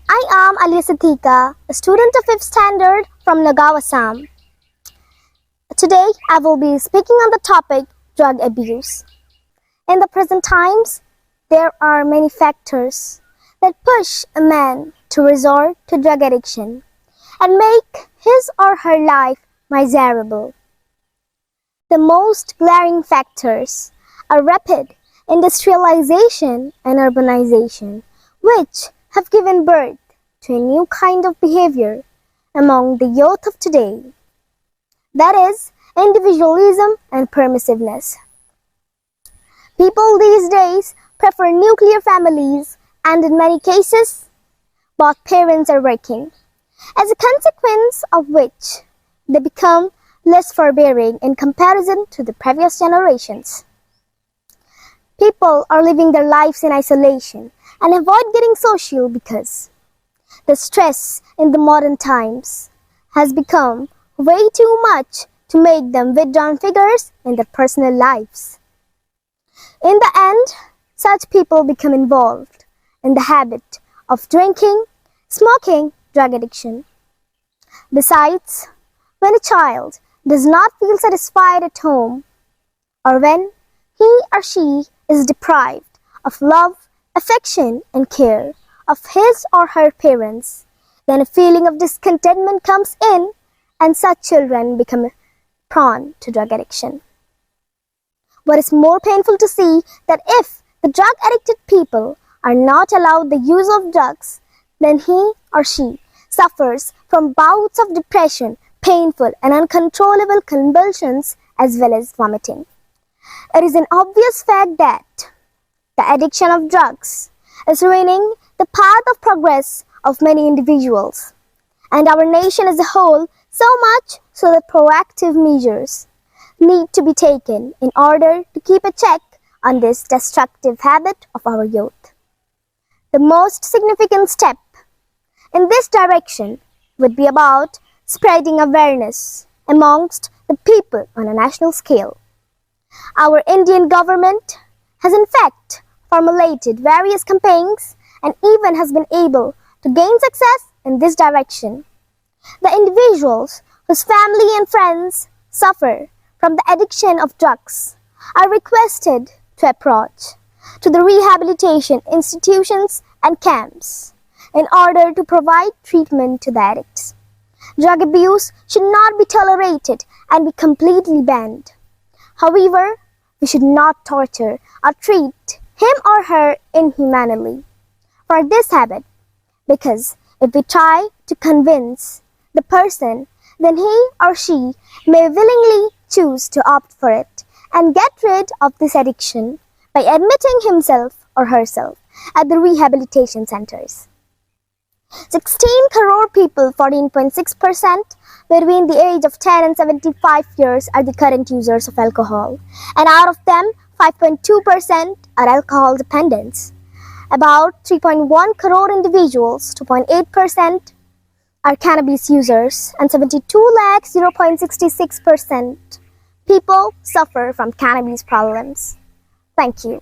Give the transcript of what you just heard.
I am Aliya Siddiqa, a student of 5th standard from Nagaon, Assam. Today, I will be speaking on the topic drug abuse. In the present times, there are many factors that push a man to resort to drug addiction and make his or her life miserable. The most glaring factors are rapid industrialization and urbanization, which have given birth to a new kind of behavior among the youth of today. That is, individualism and permissiveness. People these days prefer nuclear families, and in many cases, both parents are working, as a consequence of which they become less forbearing in comparison to the previous generations. People are living their lives in isolation and avoid getting social because the stress in the modern times has become way too much to make them withdrawn figures in their personal lives. In the end, such people become involved in the habit of drinking, smoking, drug addiction. Besides, when a child does not feel satisfied at home, or when he or she is deprived of love, affection, and care of his or her parents, then a feeling of discontentment comes in, and such children become prone to drug addiction. What is more painful to see that if the drug-addicted people are not allowed the use of drugs, then he or she suffers from bouts of depression, painful and uncontrollable convulsions, as well as vomiting. It is an obvious fact that the addiction of drugs is ruining the path of progress of many individuals and our nation as a whole, so much so that proactive measures need to be taken in order to keep a check on this destructive habit of our youth. The most significant step in this direction would be about spreading awareness amongst the people on a national scale. Our Indian government has in fact formulated various campaigns and even has been able to gain success in this direction. The individuals whose family and friends suffer from the addiction of drugs are requested to approach to the rehabilitation institutions and camps in order to provide treatment to the addicts. Drug abuse should not be tolerated and be completely banned. However, we should not torture or treat him or her inhumanely for this habit, because if we try to convince the person, then he or she may willingly choose to opt for it and get rid of this addiction by admitting himself or herself at the rehabilitation centers. 16 crore people, 14.6%, between the age of 10 and 75 years are the current users of alcohol, and out of them, 5.2% are alcohol dependents. About 3.1 crore individuals, 2.8%, are cannabis users, and 72 lakhs, 0.66% people suffer from cannabis problems. Thank you.